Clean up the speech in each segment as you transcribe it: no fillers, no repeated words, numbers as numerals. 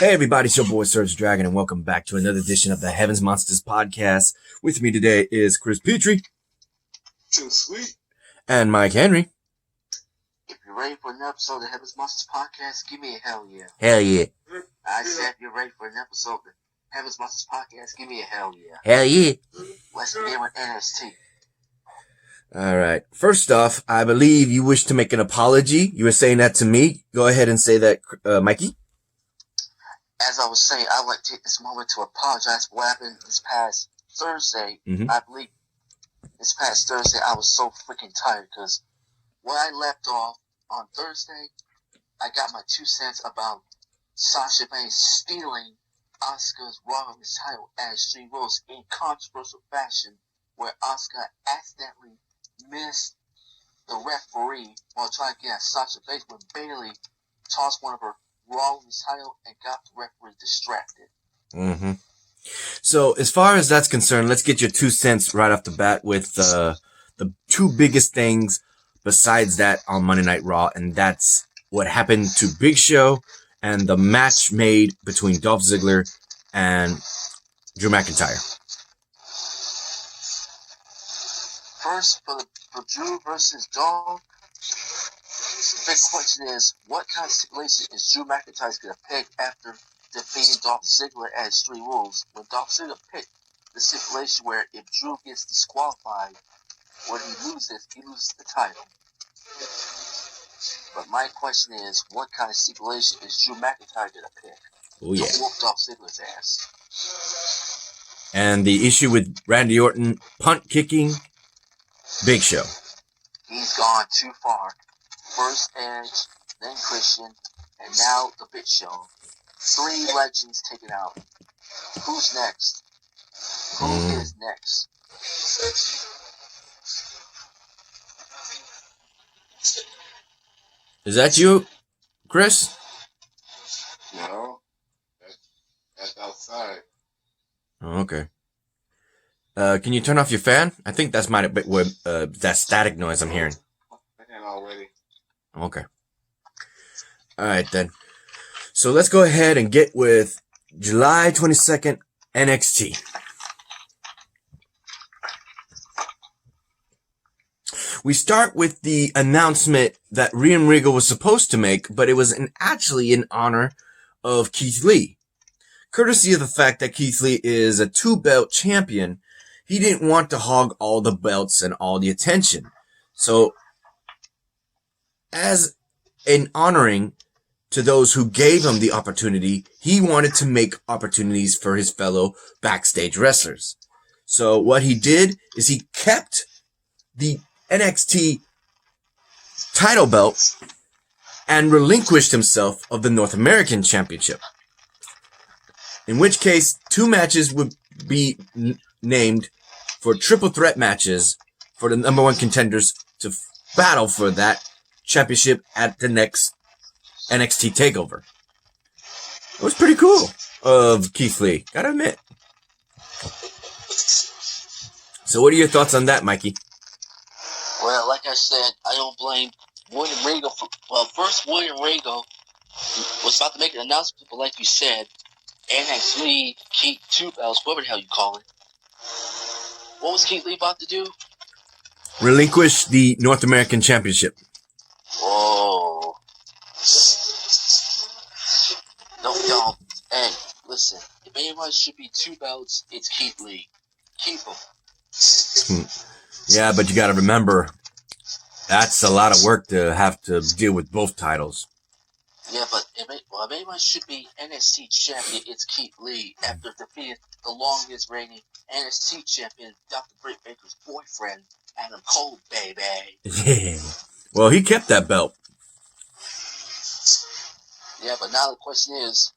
Hey everybody, it's your boy Surge Dragon, and welcome back to another edition of the Heavens Monsters podcast. With me today is Chris Petrie. Too sweet. And Mike Henry. If you're ready for an episode of the Heavens Monsters podcast, give me a hell yeah. Hell yeah. I said if you're ready for an episode of the Heavens Monsters podcast, give me a hell yeah. Hell yeah. Let's begin with NXT. Alright, first off, I believe you wish to make an apology. You were saying that to me. Go ahead and say that, Mikey. As I was saying, I would like to take this moment to apologize for what happened this past Thursday. I believe this past Thursday I was so freaking tired because when I left off on Thursday, I got my 2 cents about Sasha Banks stealing Asuka's Raw Women's title as she rose in controversial fashion, where Asuka accidentally missed the referee while trying to get at Sasha Banks when Bayley tossed one of her Raw Women's title and got the referee distracted. So, as far as that's concerned, let's get your 2 cents right off the bat with the two biggest things besides that on Monday Night Raw, and that's what happened to Big Show and the match made between Dolph Ziggler and Drew McIntyre. First, for Drew versus Dolph, the big question is, what kind of stipulation is Drew McIntyre going to pick after defeating Dolph Ziggler at Extreme Rules? When Dolph Ziggler picked the stipulation where if Drew gets disqualified, when he loses the title. But my question is, what kind of stipulation is Drew McIntyre going to pick? Oh yeah. To whoop Dolph Ziggler's ass. And the issue with Randy Orton punt kicking Big Show. He's gone too far. First Edge, then Christian, and now the Big Show. 3 legends taken out. Who's next? Who is next? Is that you, Chris? No, that's outside. Oh, okay. Can you turn off your fan? I think that's that static noise I'm hearing. I can already. Okay. Alright then. So let's go ahead and get with July 22nd NXT. We start with the announcement that Rhea Regal was supposed to make, but it was actually in honor of Keith Lee. Courtesy of the fact that Keith Lee is a 2-belt champion, he didn't want to hog all the belts and all the attention. So, as an honoring to those who gave him the opportunity, he wanted to make opportunities for his fellow backstage wrestlers. So what he did is he kept the NXT title belt and relinquished himself of the North American Championship. In which case, 2 matches would be named for triple threat matches for the number 1 contenders to battle for that championship at the next NXT TakeOver. It was pretty cool of Keith Lee, gotta admit. So what are your thoughts on that, Mikey? Well, like I said, I don't blame William Regal first William Regal was about to make an announcement, but like you said, NXT Lee, Keith 2 belts, whatever the hell you call it. What was Keith Lee about to do? Relinquish the North American Championship. Oh. No, hey, listen. If anyone should be 2 belts, it's Keith Lee. Keep him. Yeah, but you gotta remember, that's a lot of work to have to deal with both titles. Yeah, but if anyone should be NXT champion, it's Keith Lee after defeating the longest reigning NXT champion, Dr. Britt Baker's boyfriend, Adam Cole, baby. Yeah. Well, he kept that belt. Yeah, but now the question is,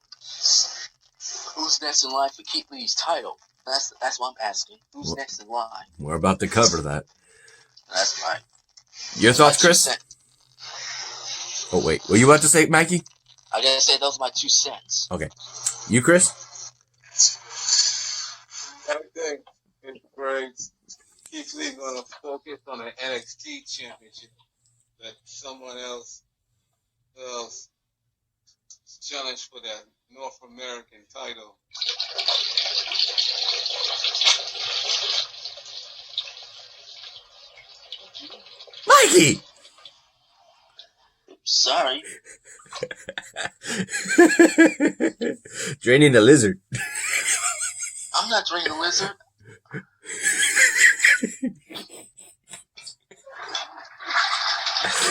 who's next in line for Keith Lee's title? That's what I'm asking. Who's next in line? We're about to cover that. That's right. Your thoughts, Chris? Oh, wait. Were you about to say, Mikey? I gotta say, those are my 2 cents. Okay. You, Chris? I think it's great. Keith Lee going to focus on the NXT championship. That someone else challenge for that North American title. Mikey! Sorry. Draining the lizard. I'm not draining the lizard.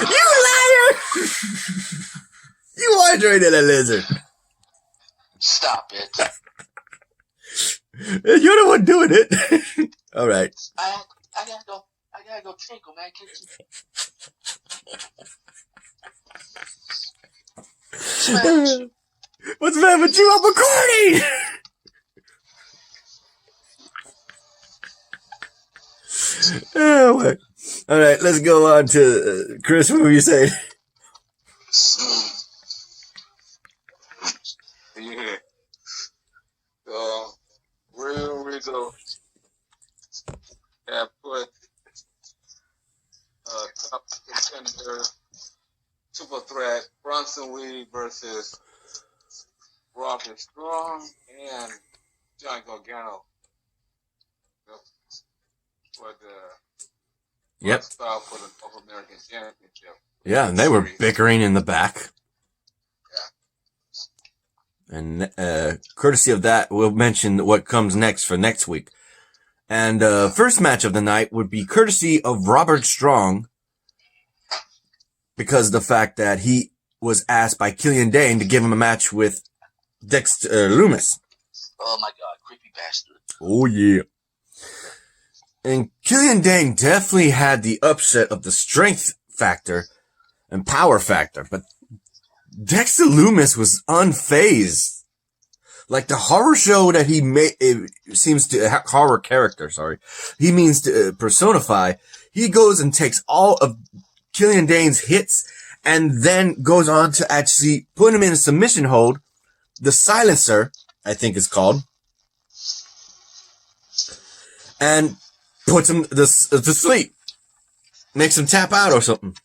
You liar! You are draining a lizard. Stop it. You're the one doing it. All right. I gotta go tinkle, man. What's the matter with you? I'm recording! Oh, what? All right, let's go on to Chris. What were you saying? Yeah. Real Rizzo have put top contender super threat Bronson Reed versus Robert Strong and John Gargano for the style for the North American Championship. Yeah, and they were bickering in the back. And courtesy of that, we'll mention what comes next for next week. And first match of the night would be courtesy of Robert Strong, because of the fact that he was asked by Killian Dane to give him a match with Dexter Loomis. Oh my God, creepy bastard. Oh yeah. And Killian Dane definitely had the upset of the strength factor and power factor, but Dexter Loomis was unfazed. Like the horror show that he made, horror character, he means to personify. He goes and takes all of Killian Dane's hits and then goes on to actually put him in a submission hold. The silencer, I think it's called. And puts him to sleep. Makes him tap out or something.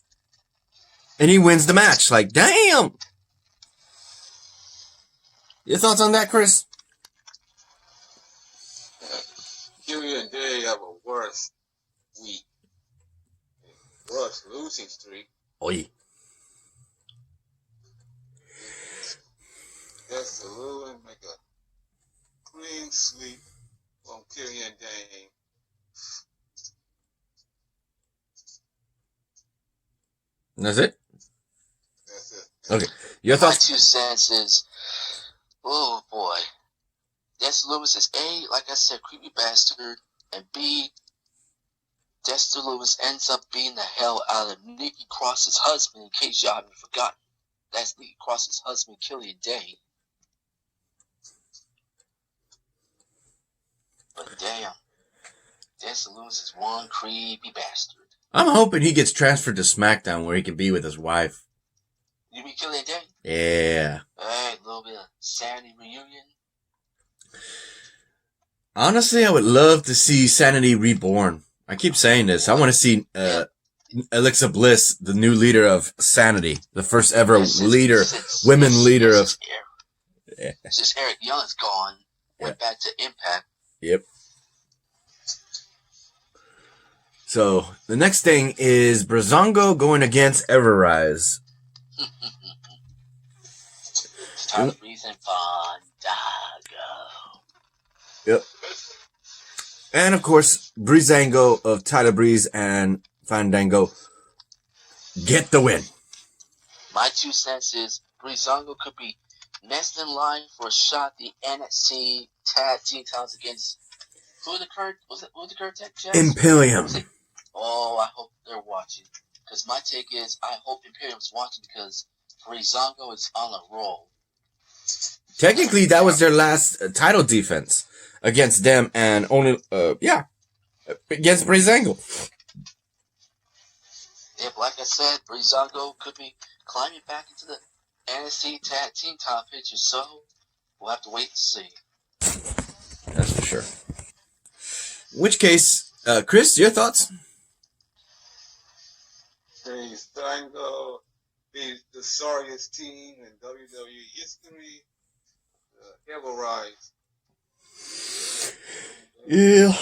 And he wins the match. Like, damn! Your thoughts on that, Chris? Killian Day have a worse week. Worse losing streak. Oi. That's the Lewin make a clean sweep from Killian Dane. That's it? That's it. Okay. Your thoughts? My 2 cents is, oh boy. Dexter Loomis is A, like I said, creepy bastard, and B, Dexter Loomis ends up beating the hell out of Nikki Cross's husband, in case y'all haven't forgotten. That's Nikki Cross's husband, Killian Dane. But damn, Dexter Loomis is one creepy bastard. I'm hoping he gets transferred to Smackdown where he can be with his wife. You mean Killian Dane? Yeah. Alright, a little bit of Sanity reunion. Honestly, I would love to see Sanity reborn. I keep saying this. I want to see Alexa Bliss, the new leader of Sanity, the first ever women leader of. Since Eric Young is gone, went back to Impact. Yep. So the next thing is Breezango going against Everrise. Tyler Breeze and Fandango. Yep. And of course, Breezango of Tyler Breeze and Fandango get the win. My 2 cents is Breezango could be next in line for a shot at the NXT Tag Team titles against who the current tag champs? Imperium. Oh, I hope they're watching. Because my take is, I hope Imperium's watching because Breezango is on a roll. Technically, that was their last title defense against them, and only against Breezango. Yeah, but like I said, Breezango could be climbing back into the NXT Tag Team title picture, so we'll have to wait and see. That's for sure. In which case, Chris, your thoughts? Breezango be the sorriest team in WWE history. Ever rise. Yeah.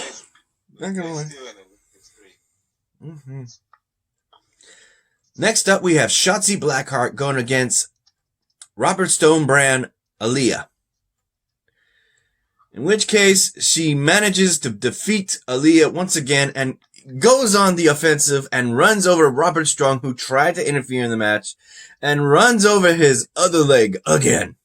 Not gonna They're lie. still in the street. Mm-hmm. Next up, we have Shotzi Blackheart going against Robert Stone brand Aaliyah. In which case, she manages to defeat Aaliyah once again and goes on the offensive and runs over Robert Strong, who tried to interfere in the match, and runs over his other leg again.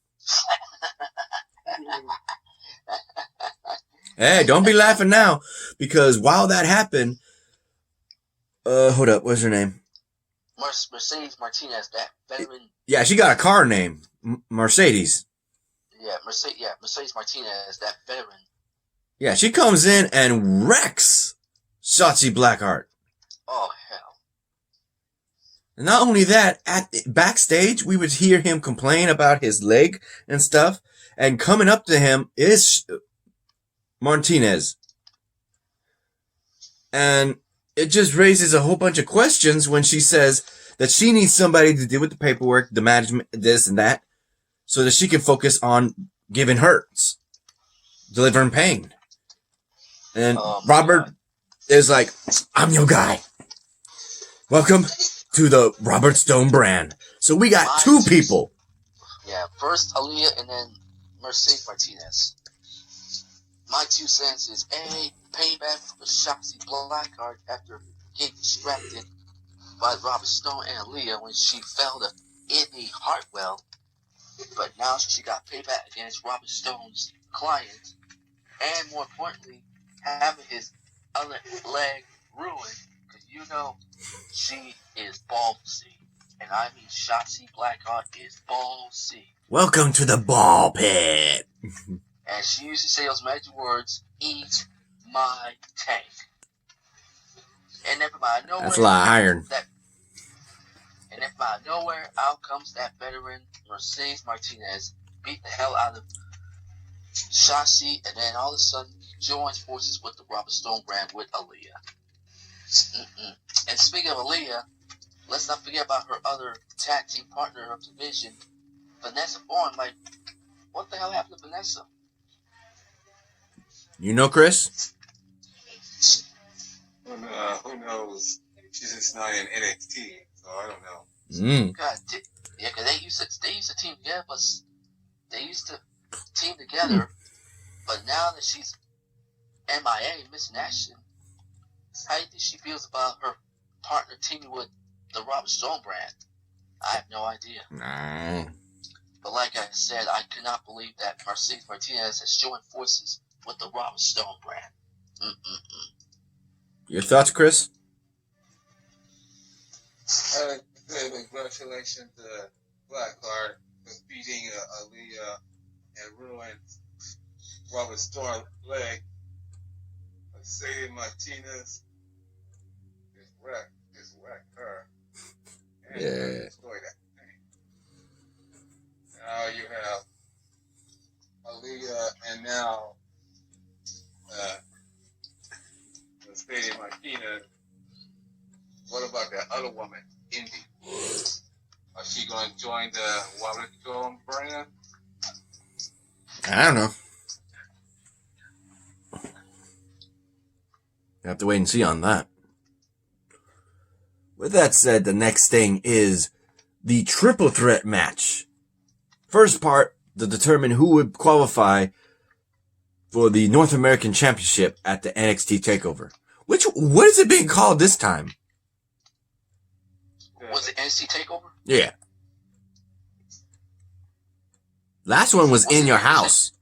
Hey, don't be laughing now, because while that happened, hold up, what's her name? Mercedes Martinez, that veteran. Yeah, she got a car name, Mercedes. Yeah, Mercedes Martinez, that veteran. Yeah, she comes in and wrecks Shotzi Blackheart. Oh, hell. And not only that, backstage, we would hear him complain about his leg and stuff, and coming up to him is Martinez. And it just raises a whole bunch of questions when she says that she needs somebody to deal with the paperwork, the management, this and that, so that she can focus on giving hurts, delivering pain. And Robert is like, I'm your guy. Welcome to the Robert Stone brand. So we got two people. Yeah, first Aaliyah and then Mercedes Martinez. My 2 cents is A, payback for Shotzi Blackheart after getting distracted by Robert Stone and Aaliyah when she fell to Indy Hartwell. But now she got payback against Robert Stone's client, and more importantly, having his other leg ruined, because you know she is ballsy. And I mean Shotzi Blackheart is ballsy. Welcome to the ball pit. And she used to say those magic words, eat my tank. And then from out of nowhere, that's a lot of iron. And then from out of nowhere, out comes that veteran Mercedes Martinez, beat the hell out of Shotzi, and then all of a sudden joins forces with the Robert Stone brand with Aaliyah. And speaking of Aaliyah, let's not forget about her other tag team partner of division, Vanessa Bourne. Like, what the hell happened to Vanessa? You know, Chris? Who knows? She's just not in NXT, so I don't know. God, yeah, because they used to team together, but they used to team together. But now that she's MIA, missing action, how do you think she feels about her partner teaming with the Robert Stone brand? I have no idea. Nah. But like I said, I could not believe that Mercedes Martinez has joined forces with the Robert Stone brand. Your thoughts, Chris? Congratulations to Blackheart for beating Aaliyah and ruined Robert Stone's leg. Mercedes Martinez just wrecked her. And destroyed that thing. Now you have Aaliyah and now Mercedes Martinez. What about that other woman, Indy? Is she going to join the Robert Stone brand? I don't know. You have to wait and see on that. With that said, the next thing is the triple threat match. First part to determine who would qualify for the North American Championship at the NXT TakeOver. What is it being called this time? Was it NXT TakeOver? Yeah. Last one was in your house.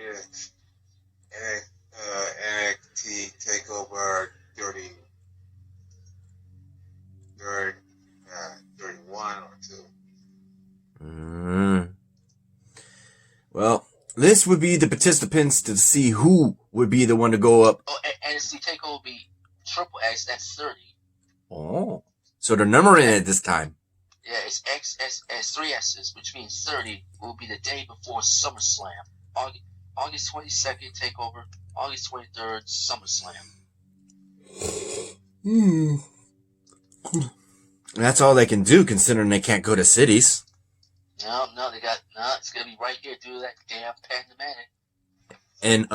Yeah. NXT TakeOver 31 or 2. Well, this would be the participants to see who would be the one to go up. Oh, NXT TakeOver would be Triple X, that's 30. Oh. So they're numbering it this time. Yeah, it's XS 3 S's, which means 30 will be the day before SummerSlam. August 22nd, TakeOver. August 23rd, SummerSlam. That's all they can do, considering they can't go to cities. No, it's gonna be right here through that damn pandemic. In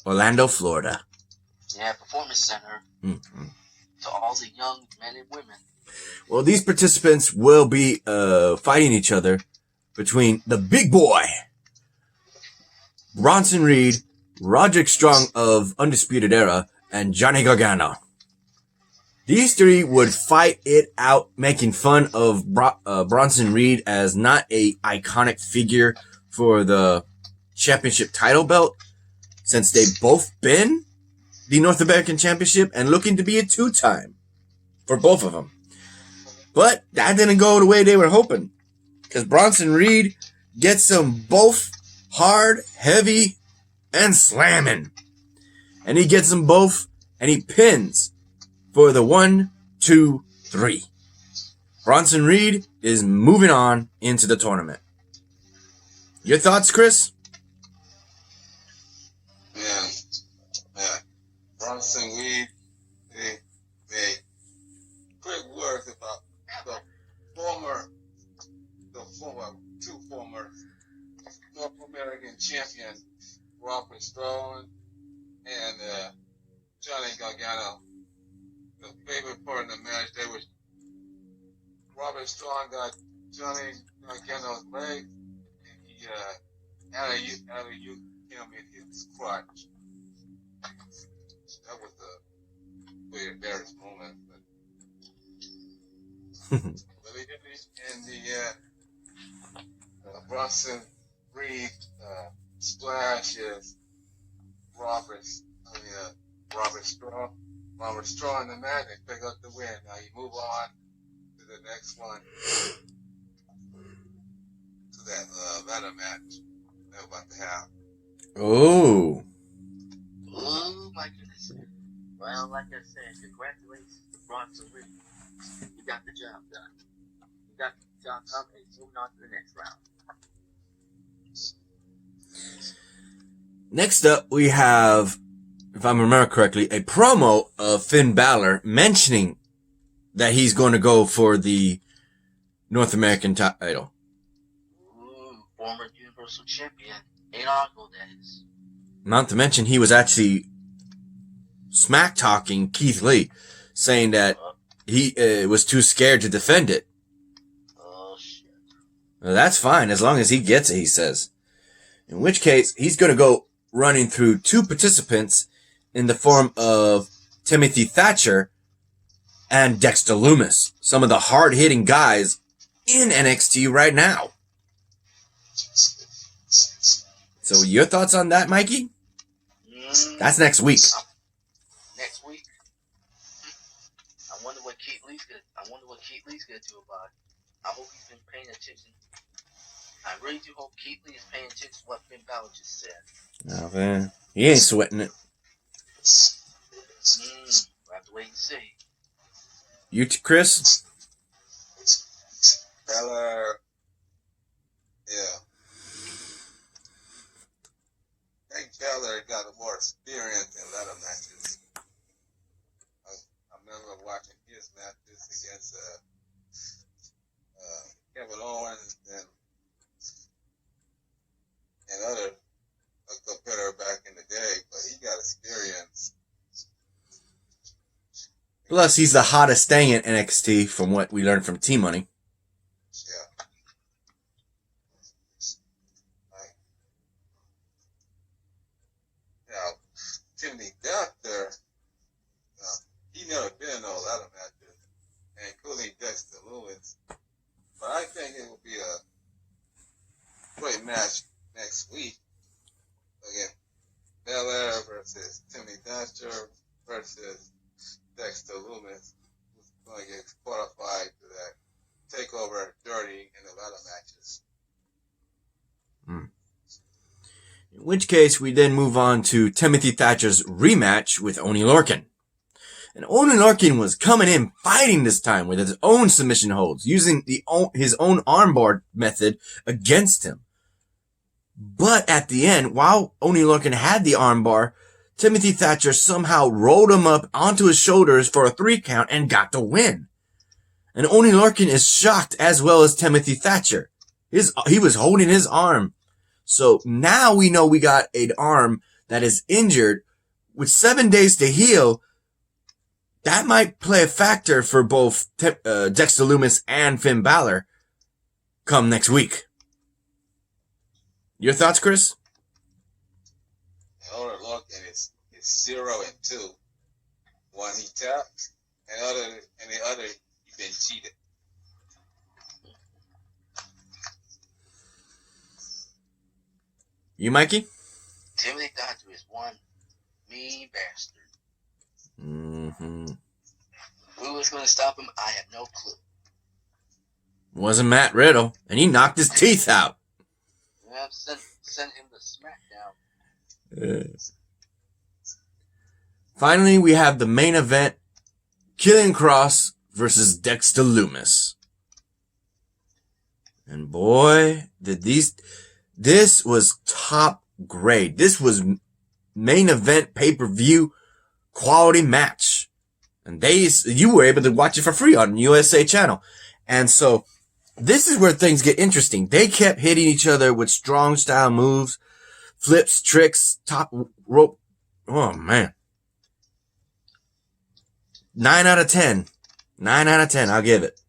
Orlando, Florida. Yeah, Performance Center. Mm-hmm. To all the young men and women. Well, these participants will be fighting each other between the big boy, Bronson Reed, Roderick Strong of Undisputed Era, and Johnny Gargano. These three would fight it out, making fun of Bronson Reed as not a iconic figure for the championship title belt, since they've both been the North American Championship and looking to be a 2-time for both of them. But that didn't go the way they were hoping, because Bronson Reed gets them both hard, heavy, and slamming. And he gets them both, and he pins for the 1, 2, 3. Bronson Reed is moving on into the tournament. Your thoughts, Chris? Yeah. Bronson Reed, they quick words about the two former North American champion, Robert Strong and Johnny Gargano. The favorite part of the match, Robert Strong got Johnny Gargano's leg, and he alley-ooped him in his crotch. That was a pretty embarrassing moment. But in the Bronson Reed splash is Robert Strong. Robert Strong in the match and pick up the win. Now you move on to the next one, to that ladder match they're about to have. Oh, my goodness. Well, like I said, congratulations to Bronson Reed. You got the job done. You got the job done and moving on to the next round. Next up, we have, if I remember correctly, a promo of Finn Balor mentioning that he's going to go for the North American title. Former Universal Champion. Ain't Arnold, that is. Not to mention, he was actually smack-talking Keith Lee, saying that he was too scared to defend it. Oh, shit. Well, that's fine, as long as he gets it, he says. In which case, he's going to go running through two participants in the form of Timothy Thatcher and Dexter Lumis, some of the hard-hitting guys in NXT right now. So your thoughts on that, Mikey? That's next week. Next week? I wonder what Keith Lee's gonna do about it. I hope he's been paying attention. I really do hope Keith Lee is paying attention to what Finn Balor just said. Oh, man. He ain't sweating it. We'll have to wait and see. You, Chris? Balor, yeah. I think Balor got more experience in ladder matches. I remember watching his matches against Kevin Owens and other competitor back in the day, but he got experience. Plus, he's the hottest thing in NXT from what we learned from T-Money. Yeah. Now, Timothy Thatcher, he never been in no ladder matches, and including Dexter Lumis. But I think it will be a great match next week. Again, Belair versus Timothy Thatcher versus Dexter Lumis, who's going to get qualified to that takeover dirty in the ladder matches. In which case, we then move on to Timothy Thatcher's rematch with Oney Lorcan. And Oney Lorcan was coming in fighting this time with his own submission holds, using his own armbar method against him. But at the end, while Oney Lorcan had the armbar, Timothy Thatcher somehow rolled him up onto his shoulders for a 3 count and got the win. And Oney Lorcan is shocked, as well as Timothy Thatcher. He was holding his arm. So now we know we got an arm that is injured with 7 days to heal. That might play a factor for both Dexter Lumis and Finn Balor come next week. Your thoughts, Chris? Oney Lorcan is 0-2. One he tapped, and the other he been cheated. You, Mikey? Timothy Thatcher is one mean bastard. Mm-hmm. Who was going to stop him? I have no clue. Wasn't Matt Riddle, and he knocked his teeth out. Yeah, sent him to SmackDown. Finally, we have the main event, Killian Cross versus Dexter Lumis. And boy, this was top grade. This was main event pay-per-view quality match. And you were able to watch it for free on USA Channel. And so, this is where things get interesting. They kept hitting each other with strong style moves, flips, tricks, top rope. Oh man. 9 out of 10. 9 out of 10, I'll give it.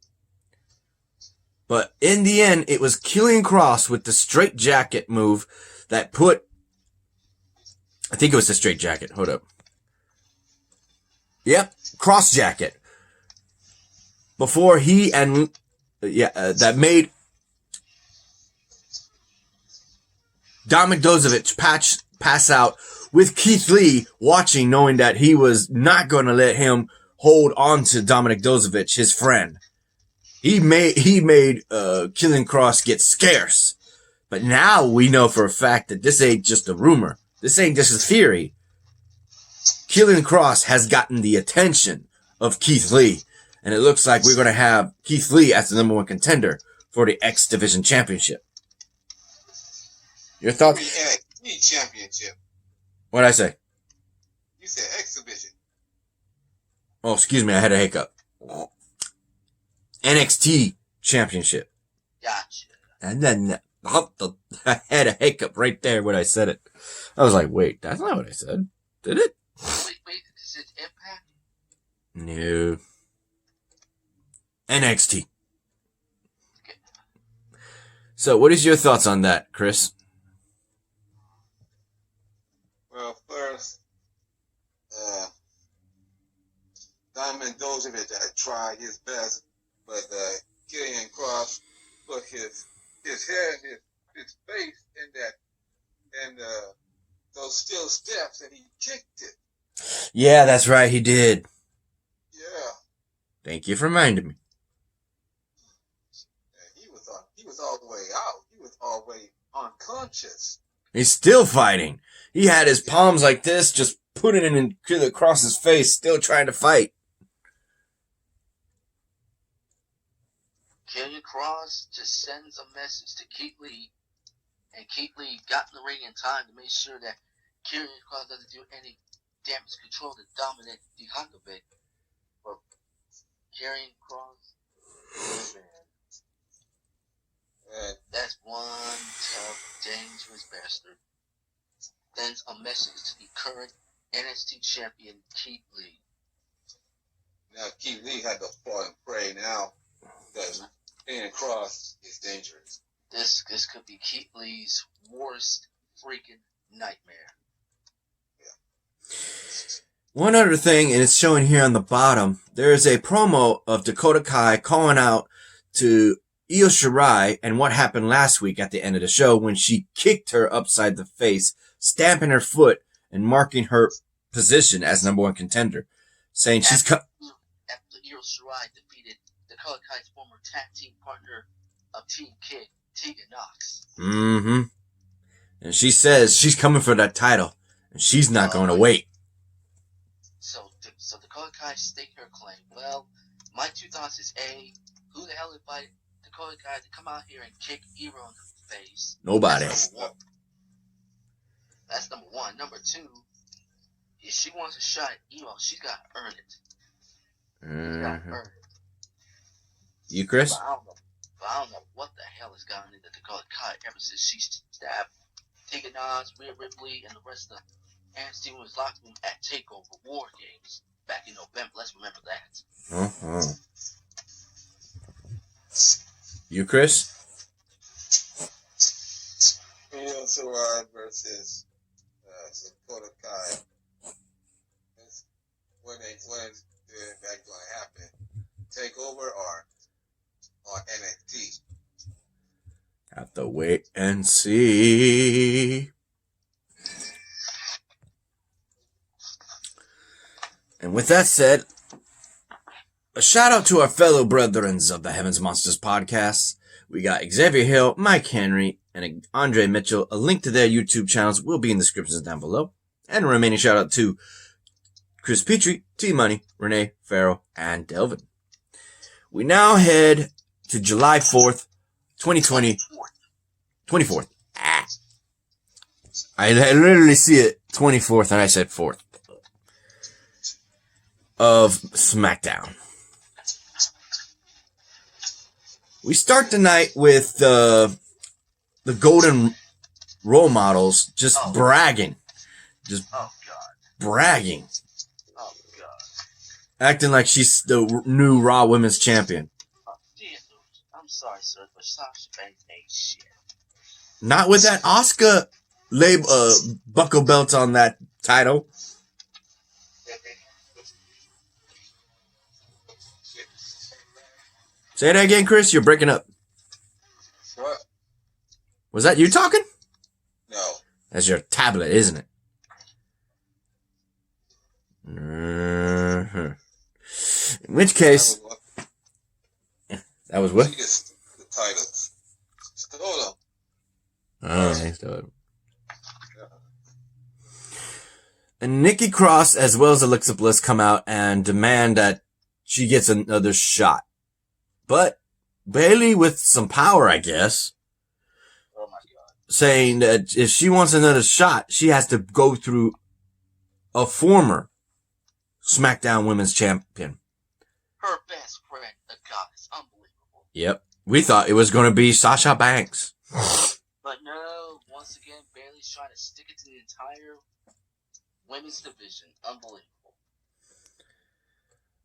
But in the end, it was Killian Cross with the straight jacket move that put... I think it was the straight jacket. Hold up. Yep, cross jacket. Before he and... that made Dominic Dozovic pass out with Keith Lee watching, knowing that he was not going to let him hold on to Dominic Dozovic, his friend. He made Killian Cross get scarce. But now we know for a fact that this ain't just a rumor. This ain't just a theory. Killian Cross has gotten the attention of Keith Lee. And it looks like we're going to have Keith Lee as the number one contender for the X Division Championship. Your thoughts? NXT Championship. What'd I say? You said X Division. Oh, excuse me. I had a hiccup. NXT Championship. Gotcha. And then I had a hiccup right there when I said it. I was like, wait, that's not what I said. Did it? Wait, is it Impact? No. NXT. Okay. So, what is your thoughts on that, Chris? Well, first, Diamond Dozovic had tried his best, but Killian Cross put his head and his face in that, and those steel steps, and he kicked it. Yeah, that's right, he did. Yeah. Thank you for reminding me. He was all the way out. He was all the way unconscious. He's still fighting. He had his palms like this, just putting it across his face, still trying to fight. Killian Cross just sends a message to Keith Lee, and Keith Lee got in the ring in time to make sure that Killian Cross doesn't do any damage control to Dominic Dijakovic. But Killian Cross, oh man. That's one tough, dangerous bastard. Sends a message to the current NXT champion, Keith Lee. Now, Keith Lee had to fall and pray now because Killian Cross is dangerous. This could be Keith Lee's worst freaking nightmare. Yeah. One other thing, and it's showing here on the bottom, there is a promo of Dakota Kai calling out to Io Shirai and what happened last week at the end of the show when she kicked her upside the face, stamping her foot and marking her position as number one contender, saying after Io Shirai defeated Dakota Kai's former tag team partner of Team Kid, Tegan Knox. Mm-hmm. And she says she's coming for that title, and she's not going to wait. So Dakota Kai stated her claim. Well, my two thoughts is A, who the hell invited Dakota Kai to come out here and kick Io in the face? Nobody. That's number one. Number two, if she wants a shot at Io, she's got to earn it. She's got to earn it. You, Chris? But I don't know what the hell has gotten into Dakota Kai ever since she stabbed Tegan Nox, Rhea Ripley, and the rest of the NXT Women's Locker Room at TakeOver War Games back in November. Let's remember that. Uh-huh. You, Chris? Io Shirai versus Dakota Kai. When is that going to happen? TakeOver or on NXT? Have to wait and see. And with that said, a shout out to our fellow brethren of the Heavens Monsters podcast. We got Xavier Hill, Mike Henry, and Andre Mitchell. A link to their YouTube channels will be in the descriptions down below. And a remaining shout out to Chris Petrie, T-Money, Renee, Farrell, and Delvin. We now head to July 4th, 2020. 24th. I literally see it 24th and I said 4th. Of Smackdown. We start the night with the golden role models just bragging. Just bragging. Oh, God. Acting like she's the new Raw Women's Champion. Oh, I'm sorry, sir, but Sasha Banks ain't shit. Not with that Asuka buckle belt on that title. Say that again, Chris. You're breaking up. What? Was that you talking? No. That's your tablet, isn't it? In which case... That was what? She gets the titles. Hold on. Oh, and Nikki Cross as well as Alexa Bliss come out and demand that she gets another shot. But Bayley, with some power, I guess, Oh, my God. saying that if she wants another shot, she has to go through a former SmackDown Women's Champion. Her best friend, the goddess. Unbelievable. Yep. We thought it was going to be Sasha Banks. But no, once again, Bayley's trying to stick it to the entire women's division. Unbelievable.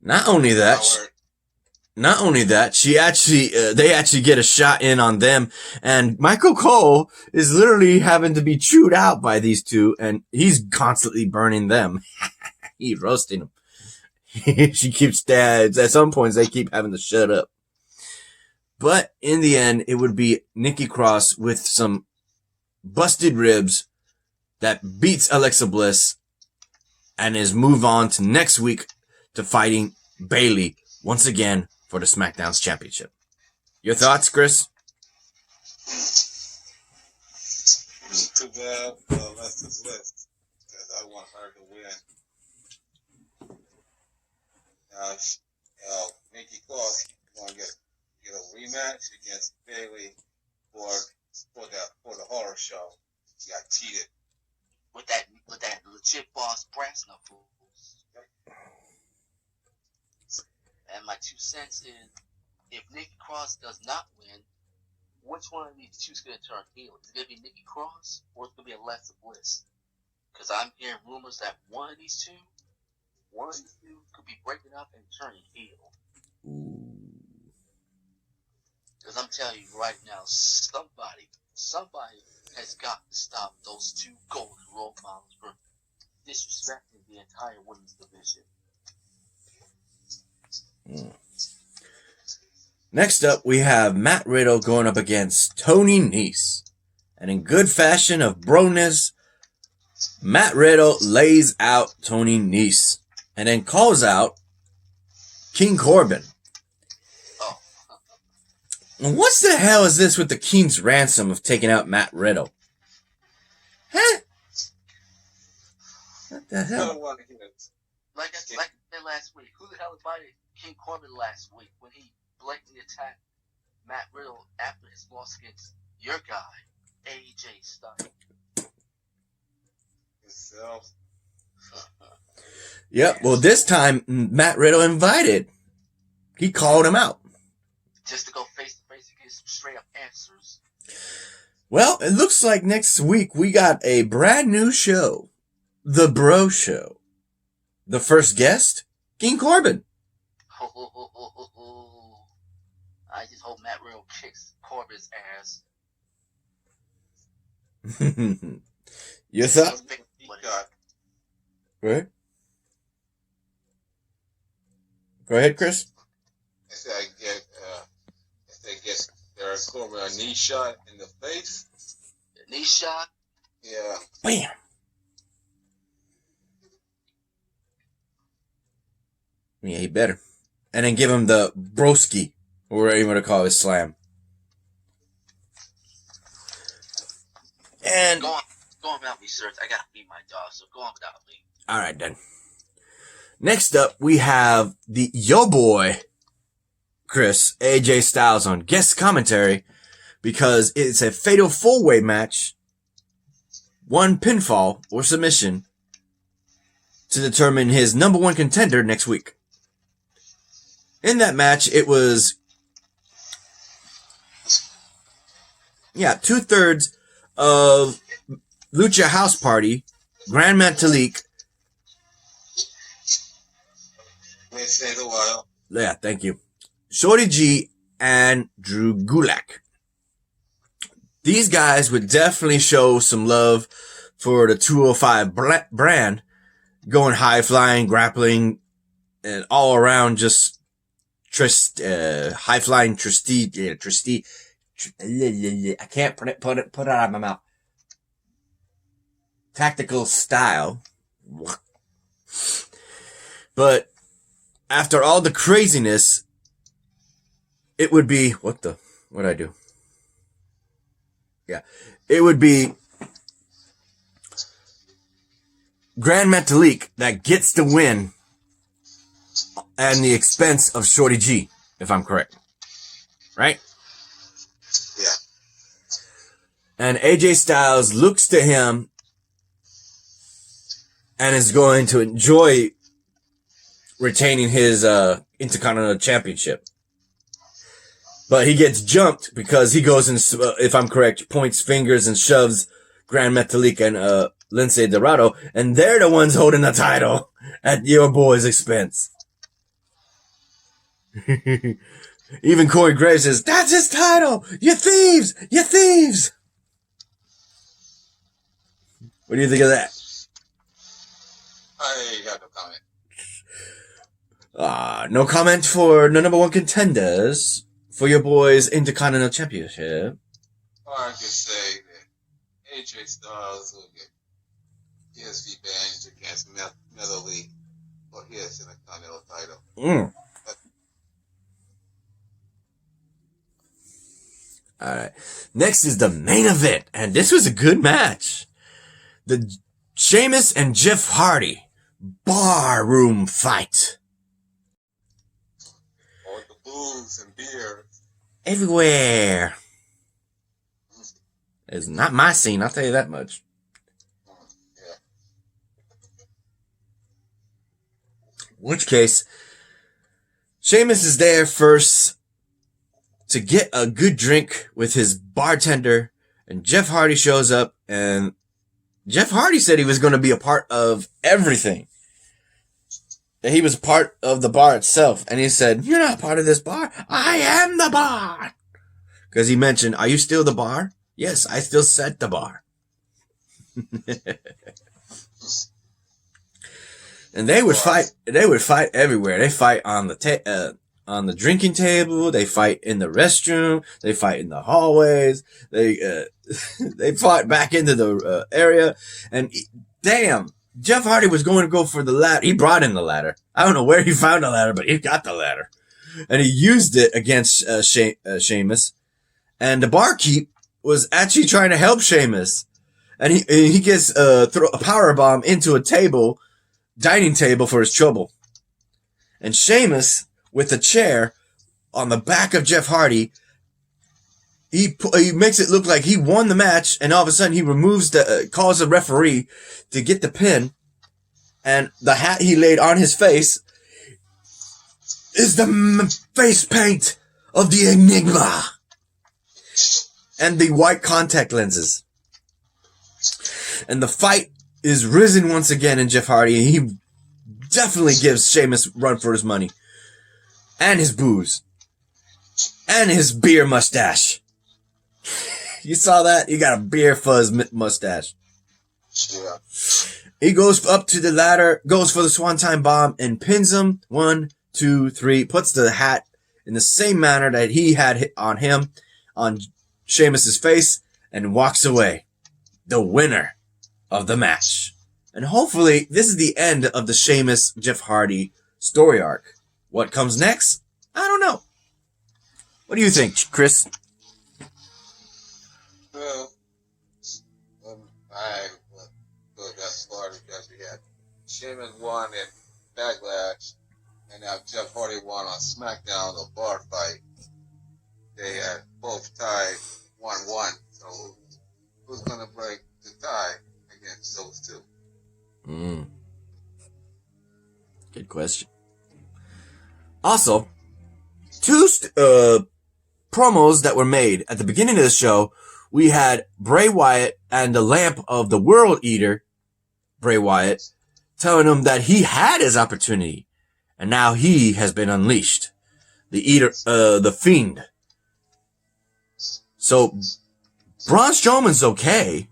Not only that, she actually, they actually get a shot in on them, and Michael Cole is literally having to be chewed out by these two, and he's constantly burning them. He's roasting them. She keeps, at some points, they keep having to shut up. But in the end, it would be Nikki Cross with some busted ribs that beats Alexa Bliss and is move on to next week to fighting Bayley once again for the SmackDown's championship. Your thoughts, Chris? Too bad for Alexa Bliss, because I want her to win. Now, Nikki Cross going to get a rematch against Bayley for the horror show. She got cheated With that legit boss brass knuckles. And my 2 cents is, if Nikki Cross does not win, which one of these two is going to turn heel? Is it going to be Nikki Cross or is it going to be Alexa Bliss? Because I'm hearing rumors that one of these two could be breaking up and turning heel. Because I'm telling you right now, somebody has got to stop those two golden role models from disrespecting the entire women's division. Next up, we have Matt Riddle going up against Tony Nese. And in good fashion of broness, Matt Riddle lays out Tony Nese and then calls out King Corbin. Oh. And what the hell is this with the King's ransom of taking out Matt Riddle? Huh? What the I hell? don't want to hear it. Like I said last week, who the hell invited King Corbin last week when he blatantly attacked Matt Riddle after his loss against your guy, AJ Styles? Yourself. Yep, well this time, Matt Riddle invited. He called him out. just to go face to face and get some straight up answers. Well, it looks like next week we got a brand new show. The Bro Show. The first guest, King Corbin. I just hope Matt Riddle kicks Corbin's ass. Your thought? Go ahead. Go ahead, Chris. I said I guess Derek Corbin a knee shot in the face. A knee shot? Yeah. Bam. Yeah, he better. And then give him the broski, or whatever you want to call his slam. And go on without me, sir. I gotta feed my dog, so go on without me. All right, then. Next up, we have the Yo Boy, Chris, AJ Styles on guest commentary because it's a fatal four-way match, one pinfall or submission to determine his number one contender next week. In that match, it was, 2/3 of Lucha House Party, Grand Metalik. Say it a while. Yeah, thank you. Shorty G and Drew Gulak. These guys would definitely show some love for the 205 brand, going high flying, grappling, and all around just high flying I can't put it out of my mouth. Tactical style. But after all the craziness, it would be, what'd I do? Yeah. It would be Grand Metalik that gets the win at the expense of Shorty G, if I'm correct. Right? Yeah. And AJ Styles looks to him and is going to enjoy retaining his Intercontinental Championship. But he gets jumped because he goes and, if I'm correct, points fingers and shoves Grand Metalik and Lince Dorado, and they're the ones holding the title at your boy's expense. Even Corey Graves says, "That's his title! You thieves! You thieves!" What do you think of that? I got no comment. No comment for the number one contenders for your boys' Intercontinental Championship. I could say that AJ Styles will get his revenge against Metalik for his Intercontinental title. Alright. Next is the main event, and this was a good match. The Sheamus and Jeff Hardy barroom fight. Or the booze and beer. Everywhere. It's not my scene, I'll tell you that much. Yeah. Which case, Sheamus is there first to get a good drink with his bartender, and Jeff Hardy shows up, and Jeff Hardy said he was going to be a part of everything. That he was part of the bar itself, and he said, "You're not part of this bar. I am the bar." Because he mentioned, "Are you still the bar?" "Yes, I still set the bar." And they would fight everywhere. They fight on the drinking table, they fight in the restroom, they fight in the hallways, they fought back into the area, and damn, Jeff Hardy was going to go for the ladder. He brought in the ladder. I don't know where he found the ladder, but he got the ladder. And he used it against Sheamus, and the barkeep was actually trying to help Sheamus, and he gets a powerbomb into a dining table for his trouble. And Sheamus, with a chair on the back of Jeff Hardy, he makes it look like he won the match, and all of a sudden he calls the referee to get the pin, and the hat he laid on his face is the face paint of the Enigma and the white contact lenses. And the fight is risen once again in Jeff Hardy, and he definitely gives Sheamus run for his money. And his booze. And his beer mustache. You saw that? He got a beer fuzz mustache. Yeah. He goes up to the ladder, goes for the Swanton Bomb, and pins him. 1, 2, 3. Puts the hat in the same manner that he had hit on him, on Sheamus's face, and walks away. The winner of the match. And hopefully, this is the end of the Sheamus Jeff Hardy story arc. What comes next? I don't know. What do you think, Chris? Well, I would go that far because we had Sheamus won in Backlash, and now Jeff Hardy won on Smackdown, the bar fight. They had both tied 1-1. So who's going to break the tie against those two? Good question. Also, two promos that were made at the beginning of the show. We had Bray Wyatt and the Lamp of the World Eater, Bray Wyatt, telling him that he had his opportunity, and now he has been unleashed. The Eater, the Fiend. So, Braun Strowman's okay.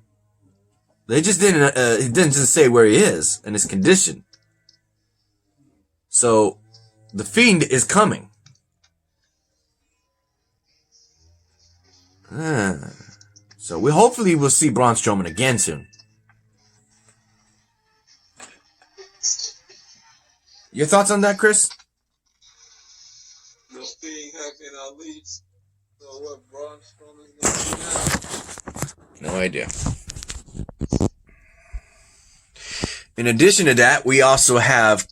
They just didn't, he didn't just say where he is and his condition. So, the Fiend is coming. So we hopefully will see Braun Strowman again soon. Your thoughts on that, Chris? The Fiend has been unleashed. So what Braun Strowman's going to do now? No idea. In addition to that, we also have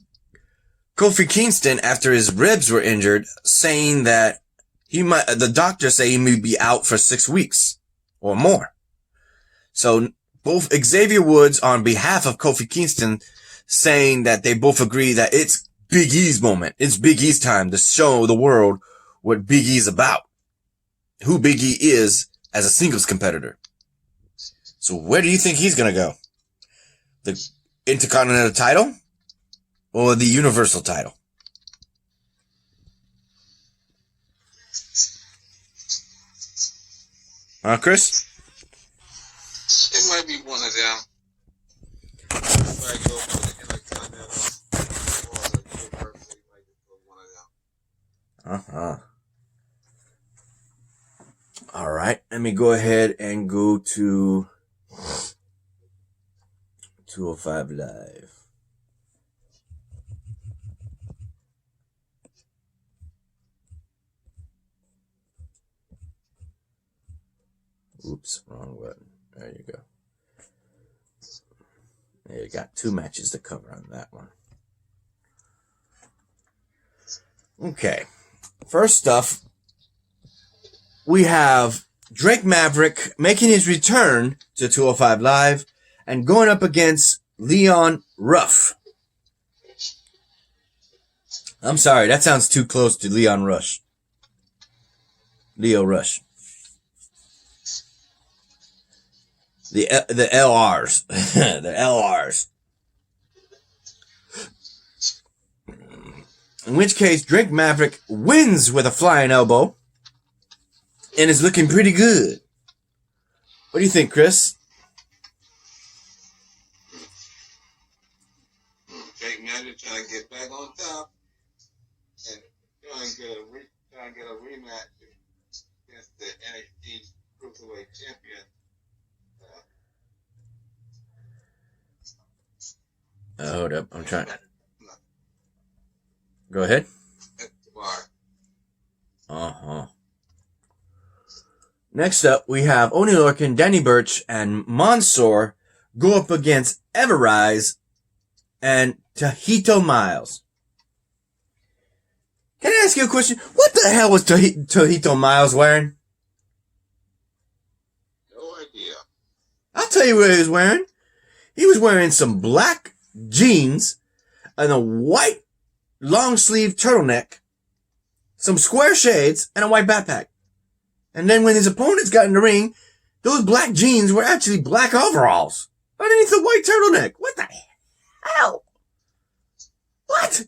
Kofi Kingston, after his ribs were injured, saying that the doctors say he may be out for 6 weeks or more. So both Xavier Woods on behalf of Kofi Kingston saying that they both agree that it's Big E's moment. It's Big E's time to show the world what Big E's about. Who Big E is as a singles competitor. So where do you think he's going to go? The Intercontinental title or the Universal title? Chris? It might be one of them. It might go for the Intercontinental or the Universal. It might go for one of them. All right. Let me go ahead and go to 205 Live. Oops, wrong button. There you go. You got 2 matches to cover on that one. Okay. First off, we have Drake Maverick making his return to 205 Live and going up against Leon Ruff. I'm sorry, that sounds too close to Leon Rush. Leo Rush. The LRs. The LRs. In which case, Drake Maverick wins with a flying elbow and is looking pretty good. What do you think, Chris? Drake Maverick trying to get back on top and trying to get a rematch against the NXT Cruiserweight Champion. Hold up, I'm trying. Go ahead. Next up, we have Oney Lorcan, Danny Burch, and Mansoor go up against Everrise and Tahito Miles. Can I ask you a question? What the hell was Tahito Miles wearing? No idea. I'll tell you what he was wearing. He was wearing some black jeans and a white long sleeve turtleneck, some square shades, and a white backpack. And then when his opponents got in the ring, those black jeans were actually black overalls underneath the white turtleneck. What the hell? What?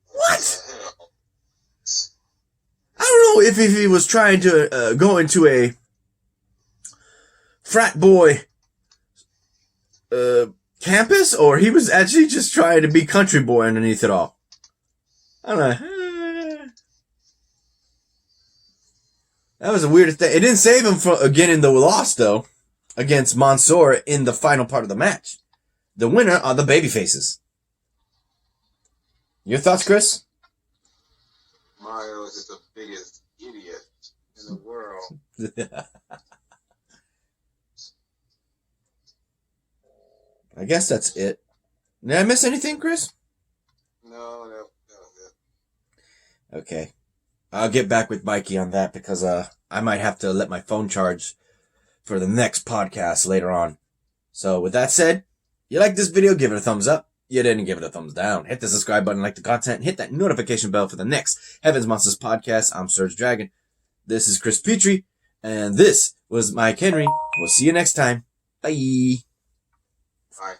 What? I don't know if he was trying to go into a frat boy campus, or he was actually just trying to be country boy underneath it all. I don't know. That was a weird thing. It didn't save him from getting the loss, though, against Mansoor in the final part of the match. The winner are the babyfaces. Your thoughts, Chris? Mario is just the biggest idiot in the world. I guess that's it. Did I miss anything, Chris? No, that was it. Okay. I'll get back with Mikey on that because I might have to let my phone charge for the next podcast later on. So with that said, you like this video, give it a thumbs up. You didn't, give it a thumbs down. Hit the subscribe button, like the content, and hit that notification bell for the next Heaven's Monsters podcast. I'm Surge Dragon. This is Chris Petrie, and this was Mike Henry. We'll see you next time. Bye. Bye.